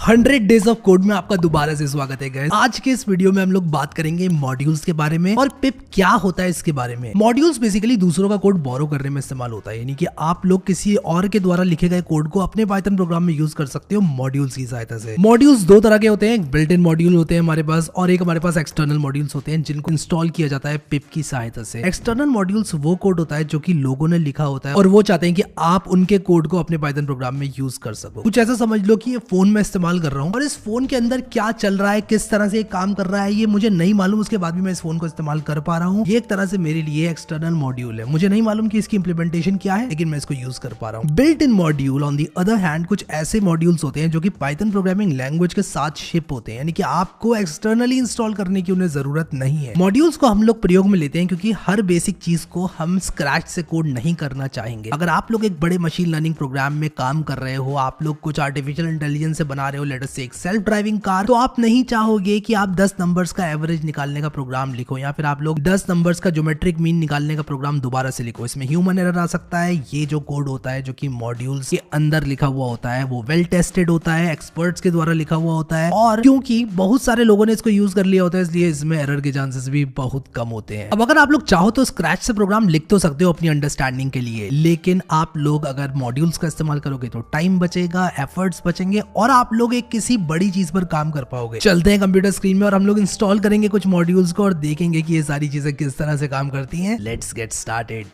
100 days of code में आपका दोबारा से स्वागत है गाइस। आज के इस वीडियो में हम लोग बात करेंगे मॉड्यूल्स के बारे में और पिप क्या होता है इसके बारे में। मॉड्यूल्स बेसिकली दूसरों का कोड बोरो करने में इस्तेमाल होता है, यानी कि आप लोग किसी और के द्वारा लिखे गए कोड को अपने पाइथन प्रोग्राम में यूज कर सकते हो मॉड्यूल्स की सहायता से। मॉड्यूल्स दो तरह के होते हैं, एक बिल्ट इन मॉड्यूल होते हैं हमारे पास और एक हमारे पास एक्सटर्नल मॉड्यूल्स होते हैं जिनको इंस्टॉल किया जाता है पिप की सहायता से। एक्सटर्नल मॉड्यूल्स वो कोड होता है जो कि लोगों ने लिखा होता है और वो चाहते हैं कि आप उनके कोड को अपने पाइथन प्रोग्राम में यूज कर सको। कुछ ऐसा समझ लो कि ये फोन में इस्तेमाल कर रहा हूँ और इस फोन के अंदर क्या चल रहा है, किस तरह से काम कर रहा है, ये मुझे नहीं मालूम, उसके बाद भी मैं इस फोन को इस्तेमाल कर पा रहा हूँ। ये एक तरह से मेरे लिए एक्सटर्नल मॉड्यूल है, मुझे नहीं मालूम कि इसकी इंप्लीमेंटेशन क्या है लेकिन मैं इसको यूज कर पा रहा हूँ। Built in module on the other hand कुछ ऐसे मॉड्यूल्स होते हैं जो कि पाइथन प्रोग्रामिंग लैंग्वेज के साथ शिप होते हैं, यानी कि आपको एक्सटर्नली इंस्टॉल करने की उन्हें जरूरत नहीं है। मॉड्यूल्स को हम लोग प्रयोग में लेते हैं क्योंकि हर बेसिक चीज को हम स्क्रैच से कोड नहीं करना चाहेंगे। अगर आप लोग एक बड़े मशीन लर्निंग प्रोग्राम में काम कर रहे हो, आप लोग कुछ आर्टिफिशियल इंटेलिजेंस से बना रहे हो, लेट अस से एक सेल्फ ड्राइविंग कार, तो आप नहीं चाहोगे कि आप 10 नंबर्स का एवरेज निकालने का प्रोग्राम लिखो या फिर आप लोग 10 नंबर्स का ज्योमेट्रिक मीन निकालने का प्रोग्राम दोबारा से लिखो। इसमें ह्यूमन एरर आ सकता है। ये जो कोड होता है जो कि मॉड्यूल्स के अंदर लिखा हुआ होता है वो वेल टेस्टेड होता है, एक्सपर्ट्स के द्वारा लिखा हुआ होता है और क्योंकि बहुत सारे लोगों ने इसको यूज कर लिया होता है इसलिए इसमें एरर के चांसेस भी बहुत कम होते हैं। अब अगर आप लोग चाहो तो स्क्रैच से प्रोग्राम लिख तो सकते हो अपनी अंडरस्टैंडिंग के लिए, लेकिन आप लोग अगर मॉड्यूल्स का इस्तेमाल करोगे तो टाइम बचेगा, एफर्ट्स बचेंगे और आप लोग एक किसी बड़ी चीज पर काम कर पाओगे। चलते हैं कंप्यूटर स्क्रीन में और हम लोग इंस्टॉल करेंगे कुछ मॉड्यूल्स को और देखेंगे कि ये सारी चीजें किस तरह से काम करती हैं। Let's get started.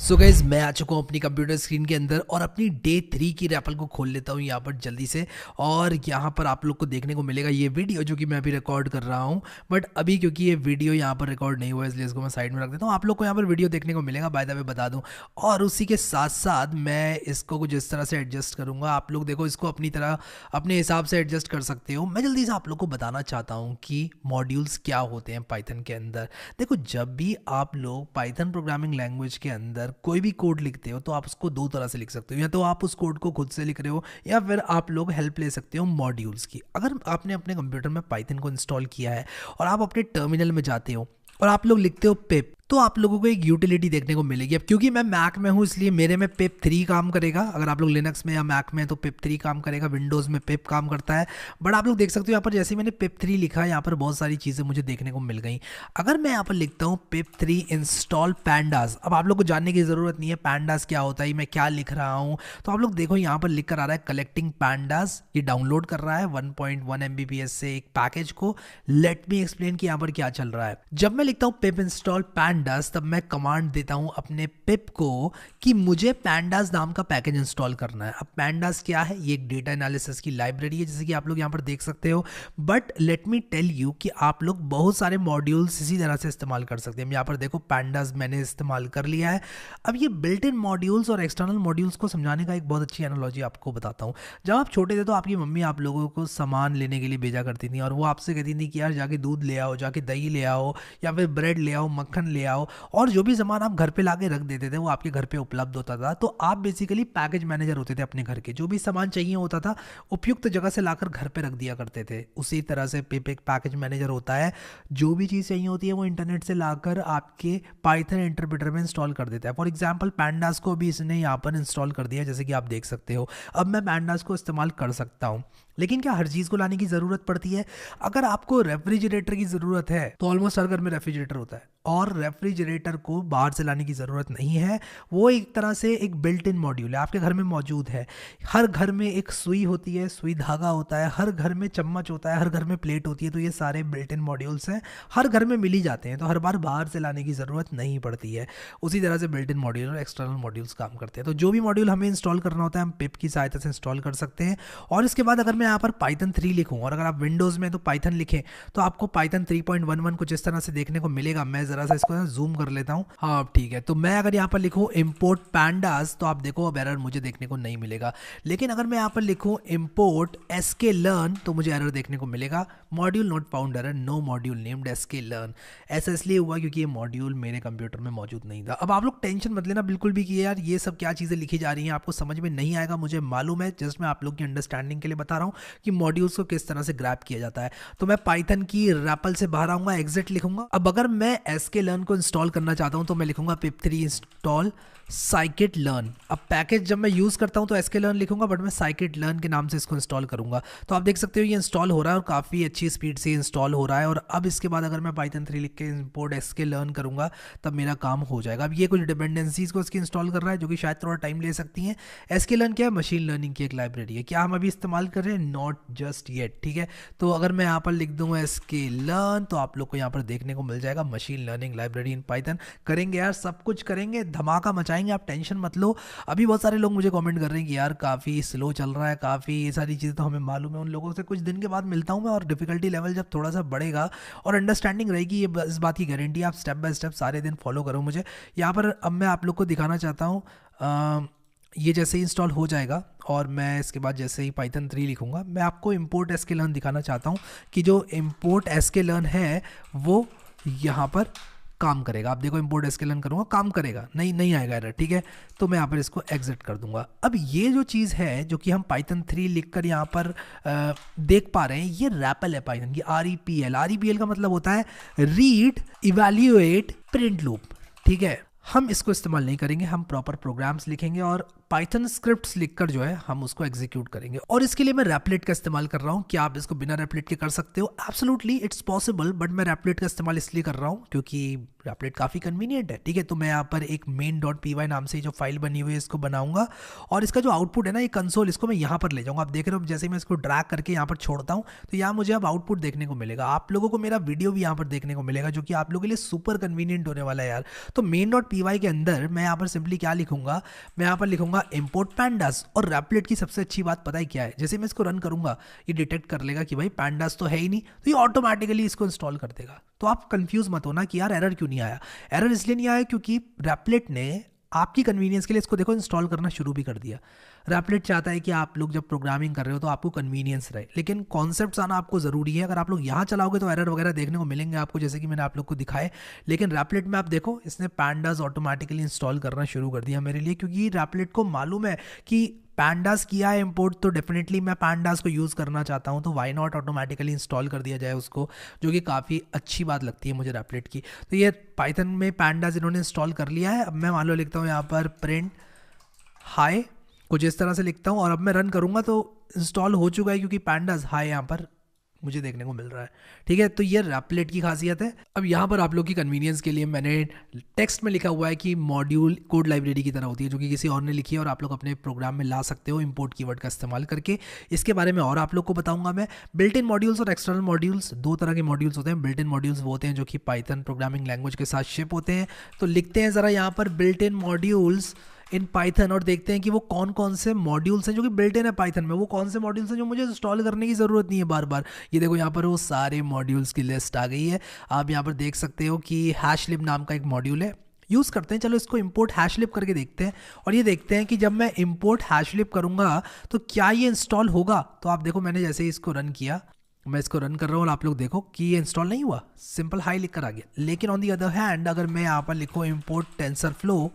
So guys, मैं आ चुका हूँ अपनी कंप्यूटर स्क्रीन के अंदर और अपनी डे 3 की रैपल को खोल लेता हूँ यहाँ पर जल्दी से और यहाँ पर आप लोग को देखने को मिलेगा ये वीडियो जो कि मैं अभी रिकॉर्ड कर रहा हूँ। बट अभी क्योंकि ये वीडियो यहाँ पर रिकॉर्ड नहीं हुआ इसलिए इसको मैं साइड में रख देता हूँ। आप लोग को यहाँ पर वीडियो देखने को मिलेगा, बाय द वे बता दूँ। और उसी के साथ साथ मैं इसको कुछ इस तरह से एडजस्ट करूँगा। आप लोग देखो इसको अपनी तरह अपने हिसाब से एडजस्ट कर सकते हो। मैं जल्दी से आप लोग को बताना चाहता हूँ कि मॉड्यूल्स क्या होते हैं पाइथन के अंदर। देखो, जब भी आप लोग पाइथन प्रोग्रामिंग लैंग्वेज के अंदर कोई भी कोड लिखते हो तो आप उसको दो तरह से लिख सकते हो, या तो आप उस कोड को खुद से लिख रहे हो या फिर आप लोग हेल्प ले सकते हो मॉड्यूल्स की। अगर आपने अपने कंप्यूटर में पाइथन को इंस्टॉल किया है और आप अपने टर्मिनल में जाते हो और आप लोग लिखते हो पिप, तो आप लोगों को एक यूटिलिटी देखने को मिलेगी। अब क्योंकि मैं मैक में हूँ इसलिए मेरे में पिप 3 काम करेगा। अगर आप लोग लिनक्स में या मैक में तो पिप 3 काम करेगा, विंडोज़ में पिप काम करता है। बट आप लोग देख सकते हो यहाँ पर जैसे मैंने पिप 3 लिखा है यहाँ पर बहुत सारी चीज़ें मुझे देखने को मिल गई। अगर मैं यहाँ पर लिखता हूँ पिप 3 इंस्टॉल पैंडास, अब आप लोग को जानने की ज़रूरत नहीं है पैंडास क्या होता है, मैं क्या लिख रहा हूँ। तो आप लोग देखो यहाँ पर लिख कर आ रहा है कलेक्टिंग पैंडास। ये डाउनलोड कर रहा है 1.1 MBPS से एक पैकेज को। लेट मी एक्सप्लेन कि यहाँ पर क्या चल रहा है। जब मैं लिखता हूँ पिप इंस्टॉल पैंडास तब मैं कमांड देता हूं अपने पिप को कि मुझे पैंडास नाम का पैकेज इंस्टॉल करना है। अब पैंडास क्या है? ये एक डेटा एनालिसिस की लाइब्रेरी है जैसे कि आप लोग यहां पर देख सकते हो। But let me tell you कि आप लोग बहुत सारे मॉड्यूल्स इसी तरह से इस्तेमाल कर सकते हैं। यहां पर देखो पैंडास मैंने इस्तेमाल कर लिया है। अब ये बिल्ट इन मॉड्यूल्स और एक्सटर्नल मॉड्यूल्स को समझाने का एक बहुत अच्छी एनालॉजी आपको बताता हूँ। जब आप छोटे थे तो आपकी मम्मी आप लोगों को सामान लेने के लिए भेजा करती थी और वो आपसे कहती थी कि यार जाके दूध ले आओ, जाके दही ले आओ या फिर ब्रेड ले आओ, मक्खन ले आओ, और जो भी सामान आप घर पे लाके रख देते थे वो आपके घर पे उपलब्ध होता था। तो आप बेसिकली पैकेज मैनेजर होते थे अपने घर के। जो भी सामान चाहिए होता था उपयुक्त जगह से लाकर घर पे रख दिया करते थे। उसी तरह से पिप एक पैकेज मैनेजर होता है। जो भी चीज़ चाहिए होती है वो इंटरनेट से लाकर आपके पाइथन इंटरप्रेटर में इंस्टॉल कर देता है। फॉर एग्जाम्पल पैंडास को भी इसने यहाँ पर इंस्टॉल कर दिया जैसे कि आप देख सकते हो। अब मैं पैंडास को इस्तेमाल कर सकता हूँ, लेकिन क्या हर चीज़ को लाने की ज़रूरत पड़ती है? अगर आपको रेफ्रिजरेटर की ज़रूरत है तो ऑलमोस्ट हर घर में रेफ्रिजरेटर होता है और रेफ्रिजरेटर को बाहर से लाने की ज़रूरत नहीं है। वो एक तरह से एक बिल्ट इन मॉड्यूल है, आपके घर में मौजूद है। हर घर में एक सुई होती है, सुई धागा होता है, हर घर में चम्मच होता है, हर घर में प्लेट होती है। तो ये सारे बिल्ट इन मॉड्यूल्स हैं, हर घर में मिल ही जाते हैं, तो हर बार बाहर से लाने की ज़रूरत नहीं पड़ती है। उसी तरह से बिल्ट इन मॉड्यूल और एक्सटर्नल मॉड्यूल्स काम करते हैं। तो जो भी मॉड्यूल हमें इंस्टॉल करना होता है हम पिप की सहायता से इंस्टॉल कर सकते हैं। और इसके बाद अगर मैं यहाँ पर पाइथन 3 लिखूँ और अगर आप विंडोज़ में तो पाइथन लिखें तो आपको पाइथन 3.11 कुछ इस तरह से देखने को मिलेगा। मैं ज़रा सा इसको जूम कर लेता हूँ। हाँ ठीक है, तो मैं अगर यहाँ पर लिखूँ इम्पोर्ट पैंडास तो आप देखो अब एरर मुझे देखने को नहीं मिलेगा। लेकिन अगर मैं यहाँ पर लिखूँ इम्पोर्ट sklearn तो मुझे एरर देखने को मिलेगा, module not found error, no module named sklearn। ऐसा इसलिए हुआ क्योंकि ये मॉड्यूल मेरे कंप्यूटर में मौजूद नहीं था। अब आप लोग टेंशन मत लेना बिल्कुल भी कि यार ये सब क्या चीज़ें लिखी जा रही हैं, आपको समझ में नहीं आएगा, मुझे मालूम है। जस्ट मैं आप लोग की अंडरस्टैंडिंग के लिए बता रहा हूँ कि मॉड्यूल्स को किस तरह से ग्रैब किया जाता है। तो मैं पाइथन की रैपल से बाहर आऊँगा, एग्जिट लिखूंगा। अब अगर मैं sklearn को इंस्टॉल करना चाहता हूँ तो मैं लिखूंगा pip3 इंस्टॉल scikit-learn। अब पैकेज जब मैं यूज़ करता हूँ तो sklearn लिखूंगा, बट मैं scikit-learn के नाम से इसको इंस्टॉल करूंगा। तो आप देख सकते हो ये इंस्टॉल हो रहा है और काफ़ी अच्छी स्पीड से इंस्टॉल हो रहा है। और अब इसके बाद अगर मैं पाइथन 3 लिख के इंपोर्ट sklearn करूंगा तब मेरा काम हो जाएगा। अब ये कुछ डिपेंडेंसीज को इसकी इंस्टॉल कर रहा है जो कि शायद थोड़ा टाइम ले सकती हैं। sklearn क्या है? मशीन लर्निंग की एक लाइब्रेरी है। क्या हम अभी इस्तेमाल कर रहे हैं? नॉट जस्ट येट, ठीक है। तो अगर मैं यहाँ पर लिख दूंगा sklearn तो आप लोग को यहाँ पर देखने को मिल जाएगा machine learning library in Python. करेंगे यार, सब कुछ करेंगे, धमाका मचाएंगे, आप टेंशन मत लो। अभी बहुत सारे लोग मुझे कमेंट कर रहे हैं कि यार काफ़ी स्लो चल रहा है, काफ़ी ये सारी चीज़ें तो हमें मालूम है। उन लोगों से कुछ दिन के बाद मिलता हूँ मैं, और डिफिकल्टी लेवल जब थोड़ा सा बढ़ेगा और अंडरस्टैंडिंग रहेगी, ये इस बात की गारंटी, आप स्टेप बाय स्टेप सारे दिन फॉलो करो मुझे। यहाँ पर अब मैं आप लोग को दिखाना चाहता हूँ, ये जैसे ही इंस्टॉल हो जाएगा और मैं इसके बाद जैसे ही पाइथन 3 लिखूंगा, मैं आपको इंपोर्ट sklearn दिखाना चाहता हूँ कि जो इंपोर्ट sklearn है वो यहाँ पर काम करेगा। आप देखो इंपोर्ट sklearn करूँगा, काम करेगा, नहीं आएगा एरर, ठीक है। तो मैं यहाँ पर इसको एग्जिट कर दूंगा। अब ये जो चीज़ है जो कि हम पाइथन 3 लिखकर यहाँ पर देख पा रहे हैं, ये रैपल है पाइथन की, REPL का मतलब होता है रीड इवैल्यूएट प्रिंट लूप, ठीक है। हम इसको इस्तेमाल नहीं करेंगे, हम प्रॉपर प्रोग्राम्स लिखेंगे और पाइथन स्क्रिप्ट्स लिखकर जो है हम उसको एग्जीक्यूट करेंगे। और इसके लिए मैं रैपलेट का इस्तेमाल कर रहा हूँ। क्या आप इसको बिना रैपलेट के कर सकते हो? एब्सोल्युटली इट्स पॉसिबल, बट मैं रैपलेट का इस्तेमाल इसलिए कर रहा हूँ क्योंकि रैपलेट काफ़ी कन्वीनियंट है, ठीक है। तो मैं यहाँ पर एक main.py नाम से जो फाइल बनी हुई है इसको बनाऊंगा और इसका जो आउटपुट है ना, ये कंसोल, इसको मैं यहाँ पर ले जाऊँगा। आप देख रहे हो जैसे मैं इसको ड्रैग करके यहाँ पर छोड़ता हूँ तो यहाँ मुझे अब आउटपुट देखने को मिलेगा। आप लोगों को मेरा वीडियो भी यहाँ पर देखने को मिलेगा जो कि आप लोगों के लिए सुपर कन्वीनियंट होने वाला है यार। तो main.py के अंदर मैं यहाँ पर सिंपली क्या लिखूंगा, मैं यहाँ पर लिखूंगा इम्पोर्ट पैंडास। और रैपलेट की सबसे अच्छी बात पता है क्या है? जैसे मैं इसको रन करूंगा ये डिटेक्ट कर लेगा कि भाई पैंडास तो है ही नहीं, तो ये ऑटोमेटिकली इसको इंस्टॉल कर देगा। तो आप कंफ्यूज मत होना कि यार एरर क्यों नहीं आया। एरर इसलिए नहीं आया क्योंकि रैपलेट ने आपकी कन्वीनियंस के लिए इसको देखो इंस्टॉल करना शुरू भी कर दिया। रैपलेट चाहता है कि आप लोग जब प्रोग्रामिंग कर रहे हो तो आपको कन्वीनियंस रहे, लेकिन कॉन्सेप्ट्स आना आपको ज़रूरी है। अगर आप लोग यहाँ चलाओगे तो एरर वगैरह देखने को मिलेंगे आपको, जैसे कि मैंने आप लोग को दिखाए। लेकिन रैपलेट में आप देखो इसने पैंडास ऑटोमेटिकली इंस्टॉल करना शुरू कर दिया मेरे लिए, क्योंकि रैपलेट को मालूम है कि पैंडास किया है इंपोर्ट तो डेफिनेटली मैं पैंडास को यूज़ करना चाहता हूँ, तो वाई नॉट ऑटोमेटिकली इंस्टॉल कर दिया जाए उसको, जो कि काफ़ी अच्छी बात लगती है मुझे रैपलेट की। तो ये पाइथन में पैंडास इन्होंने इंस्टॉल कर लिया है। अब मैं मान लो लिखता हूँ यहाँ पर प्रिंट हाई, कुछ इस तरह से लिखता हूँ और अब मैं रन करूँगा तो इंस्टॉल हो चुका है क्योंकि पैंडास हाई यहाँ पर मुझे देखने को मिल रहा है, ठीक है। तो ये रैपलेट की खासियत है। अब यहाँ पर आप लोग की कन्वीनियंस के लिए मैंने टेक्स्ट में लिखा हुआ है कि मॉड्यूल कोड लाइब्रेरी की तरह होती है, जो कि किसी और ने लिखी है और आप लोग अपने प्रोग्राम में ला सकते हो इंपोर्ट कीवर्ड का इस्तेमाल करके। इसके बारे में और आप लोग को बताऊंगा मैं। बिल्ट इन मॉड्यूल्स और एक्सटर्नल मॉड्यूल्स, दो तरह के मॉड्यूल्स होते हैं। बिल्ट इन मॉड्यूल्स वो होते हैं जो कि पाइथन प्रोग्रामिंग लैंग्वेज के साथ शिप होते हैं। तो लिखते हैं ज़रा यहाँ पर built in modules in Python और देखते हैं कि वो कौन कौन से मॉड्यूल्स हैं जो कि बिल्ट इन है पाइथन में, वो कौन से मॉड्यूल्स हैं जो मुझे इंस्टॉल करने की ज़रूरत नहीं है बार बार। ये देखो यहाँ पर वो सारे मॉड्यूल्स की लिस्ट आ गई है। आप यहाँ पर देख सकते हो कि हैशलिब नाम का एक मॉड्यूल है, यूज़ करते हैं। चलो इसको इंपोर्ट हैशलिब करके देखते हैं और ये देखते हैं कि जब मैं इंपोर्ट हैशलिब करूँगा तो क्या ये इंस्टॉल होगा। तो आप देखो मैंने जैसे ही इसको रन किया, मैं इसको रन कर रहा हूँ और आप लोग देखो कि ये इंस्टॉल नहीं हुआ, सिंपल हाई लिख कर आ गया। लेकिन ऑन दी अदर हैंड अगर मैं यहाँ पर लिखूँ इंपोर्ट टेंसरफ्लो,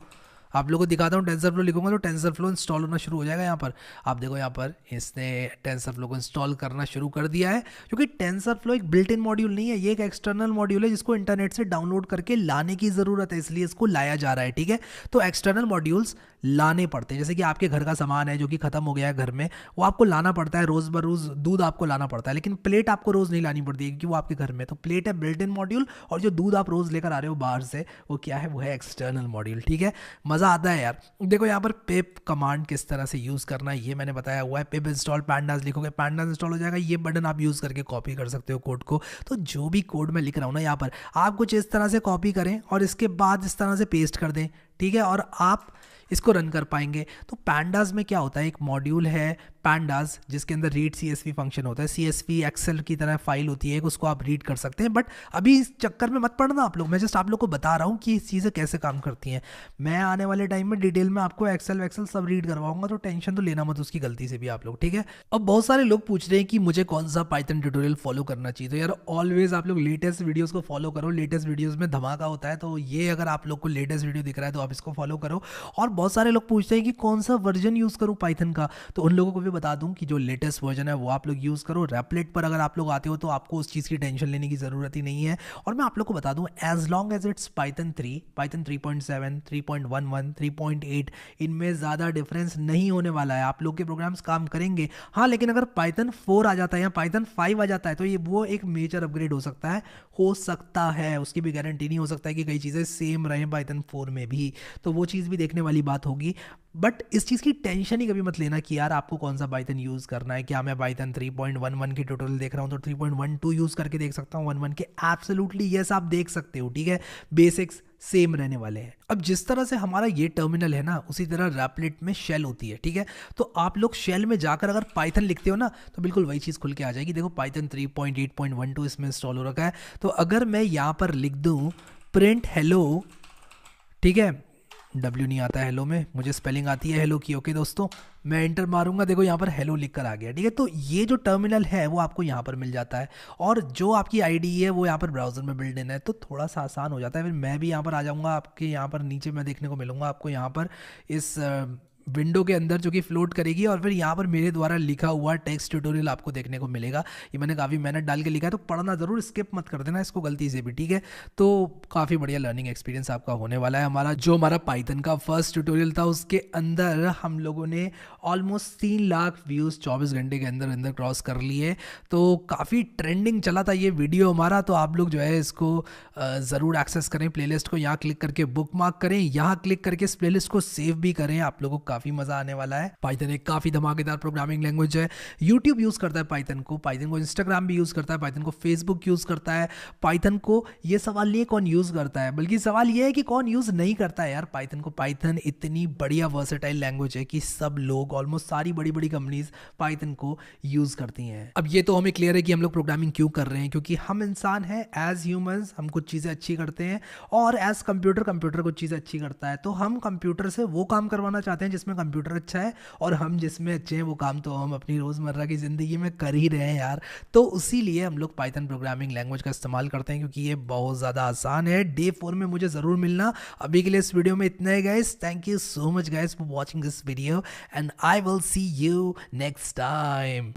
आप लोगों को दिखाता हूँ, टेंसरफ्लो लिखूंगा तो टेंसरफ्लो इंस्टॉल होना शुरू हो जाएगा। यहाँ पर आप देखो, यहाँ पर इसने टेंसरफ्लो को इंस्टॉल करना शुरू कर दिया है, क्योंकि टेंसरफ्लो एक बिल्ट इन मॉड्यूल नहीं है, ये एक एक्सटर्नल मॉड्यूल है जिसको इंटरनेट से डाउनलोड करके लाने की ज़रूरत है, इसलिए इसको लाया जा रहा है, ठीक है। तो एक्सटर्नल मॉड्यूल्स लाने पड़ते हैं, जैसे कि आपके घर का सामान है जो कि खत्म हो गया है घर में, वो आपको लाना पड़ता है रोज़ बरोज़। दूध आपको लाना पड़ता है, लेकिन प्लेट आपको रोज़ नहीं लानी पड़ती है क्योंकि वो आपके घर में। तो प्लेट है बिल्ट इन मॉड्यूल, और जो दूध आप रोज़ लेकर आ रहे हो बाहर से वो क्या है, वो है एक्सटर्नल मॉड्यूल, ठीक है। मज़ा आता है यार। देखो यहाँ पर पिप कमांड किस तरह से यूज़ करना है ये मैंने बताया हुआ है। पिप इंस्टॉल पैंडास लिखोगे, पैंडास इंस्टॉल हो जाएगा। ये बटन आप यूज़ करके कॉपी कर सकते हो कोड को। तो जो भी कोड मैं लिख रहा हूँ ना यहाँ पर, आप कुछ इस तरह से कॉपी करें और इसके बाद इस तरह से पेस्ट कर दें, ठीक है, और आप इसको रन कर पाएंगे। तो पैंडास में क्या होता है, एक मॉड्यूल है पैंडास जिसके अंदर रीड CSV फंक्शन होता है। CSV एक्सेल की तरह फाइल होती है, उसको आप रीड कर सकते हैं। बट अभी इस चक्कर में मत पड़ना आप लोग, मैं जस्ट आप लोग को बता रहा हूँ कि ये चीज़ें कैसे काम करती हैं। मैं आने वाले टाइम में डिटेल में आपको एक्सेल सब रीड करवाऊंगा, तो टेंशन तो लेना मत उसकी गलती से भी आप लोग, ठीक है। अब बहुत सारे लोग पूछ रहे हैं कि मुझे कौन सा पाइथन ट्यूटोरियल फॉलो करना चाहिए। तो यार ऑलवेज आप लोग लेटेस्ट वीडियोज़ को फॉलो करो, लेटेस्ट वीडियोज़ में धमाका होता है। तो ये अगर आप लोग को लेटेस्ट वीडियो दिख रहा है तो आप इसको फॉलो करो। और बहुत सारे लोग पूछते हैं कि कौन सा वर्जन यूज़ करूँ पाइथन का, तो उन लोगों को भी बता दूं कि जो लेटेस्ट वर्जन है वो आप लोग यूज़ करो। रैपलेट पर अगर आप लोग आते हो तो आपको उस चीज़ की टेंशन लेने की ज़रूरत ही नहीं है। और मैं आप लोग को बता दूं, as long as it's Python 3, Python 3.7, 3.11, 3.8, इनमें ज़्यादा डिफरेंस नहीं होने वाला है। आप लोग के प्रोग्राम्स काम करेंगे। हाँ, लेकिन अगर पाइथन 4 आ जाता है या पाइथन 5 आ जाता है तो ये वो एक मेजर अपग्रेड हो सकता है, उसकी भी गारंटी नहीं हो सकता है कि कई चीज़ें सेम रहें पाइथन 4 में भी, तो वो चीज़ भी देखने वाली बात होगी। बट इस चीज़ की टेंशन ही कभी मत लेना कि यार आपको कौन सा पाइथन यूज़ करना है। क्या मैं पाइथन 3.11 के ट्यूटोरियल देख रहा हूँ तो 3.12 यूज़ करके देख सकता हूँ 11 के? एब्सोल्युटली यस, आप देख सकते हो, ठीक है। बेसिक्स सेम रहने वाले हैं। अब जिस तरह से हमारा ये टर्मिनल है ना, उसी तरह रैपलेट में शेल होती है, ठीक है। तो आप लोग शेल में जाकर अगर पाइथन लिखते हो ना तो बिल्कुल वही चीज़ खुल के आ जाएगी। देखो पाइथन 3.8.12 इसमें इंस्टॉल हो रखा है। तो अगर मैं यहाँ पर लिख दूँ प्रिंट हेलो, ठीक है, डब्ल्यू नहीं आता है हेलो में, मुझे स्पेलिंग आती है हेलो की। ओके दोस्तों, मैं एंटर मारूंगा, देखो यहाँ पर हेलो लिख कर आ गया, ठीक है। तो ये जो टर्मिनल है वो आपको यहाँ पर मिल जाता है, और जो आपकी आईडी है वो यहाँ पर ब्राउजर में बिल्ड इन है, तो थोड़ा सा आसान हो जाता है। फिर मैं भी यहाँ पर आ जाऊँगा, आपके यहाँ पर नीचे मैं देखने को मिलूंगा आपको यहाँ पर इस विंडो के अंदर जो कि फ्लोट करेगी, और फिर यहाँ पर मेरे द्वारा लिखा हुआ टेक्स्ट ट्यूटोरियल आपको देखने को मिलेगा। ये मैंने काफ़ी मेहनत डाल के लिखा है, तो पढ़ना ज़रूर, स्किप मत कर देना इसको गलती से भी, ठीक है। तो काफ़ी बढ़िया लर्निंग एक्सपीरियंस आपका होने वाला है। हमारा पाइथन का फर्स्ट ट्यूटोरियल था उसके अंदर हम लोगों ने ऑलमोस्ट 3 लाख व्यूज़ 24 घंटे के अंदर अंदर क्रॉस कर लिए। तो काफ़ी ट्रेंडिंग चला था ये वीडियो हमारा। तो आप लोग जो है इसको ज़रूर एक्सेस करें, प्लेलिस्ट को यहाँ क्लिक करके बुक मार्क करें, यहाँ क्लिक करके इस प्लेलिस्ट को सेव भी करें, आप लोगों को काफ़ी मज़ा आने वाला है। पाइथन एक काफ़ी धमाकेदार प्रोग्रामिंग लैंग्वेज है। यूट्यूब यूज़ करता है पाइथन को इंस्टाग्राम भी यूज़ करता है, पाइथन को फेसबुक यूज़ करता है। पाइथन को ये सवाल नहीं है कौन यूज़ करता है, बल्कि सवाल ये है कि कौन यूज़ नहीं करता है यार पाइथन को। पाइथन इतनी बढ़िया वर्सेटाइल लैंग्वेज है कि सब लोग, ऑलमोस्ट सारी बड़ी बड़ी कंपनीज पाइथन को यूज़ करती हैं। अब ये तो हमें क्लियर है कि हम लोग प्रोग्रामिंग क्यों कर रहे हैं, क्योंकि हम इंसान हैं, एज ह्यूमंस हम कुछ चीज़ें अच्छी करते हैं, और एज कंप्यूटर कुछ चीज़ें अच्छी करता है। तो हम कंप्यूटर से वो काम करवाना चाहते हैं जिसमें कंप्यूटर अच्छा है, और हम जिसमें अच्छे हैं वो काम तो हम अपनी रोज़मर्रा की ज़िंदगी में कर ही रहे हैं यार। तो उसी लिए हम लोग पाइथन प्रोग्रामिंग लैंग्वेज का इस्तेमाल करते हैं, क्योंकि ये बहुत ज़्यादा आसान है। डे 4 में मुझे ज़रूर मिलना। अभी के लिए इस वीडियो में इतना है guys. Thank you so much guys for watching this video, and I will see you next time.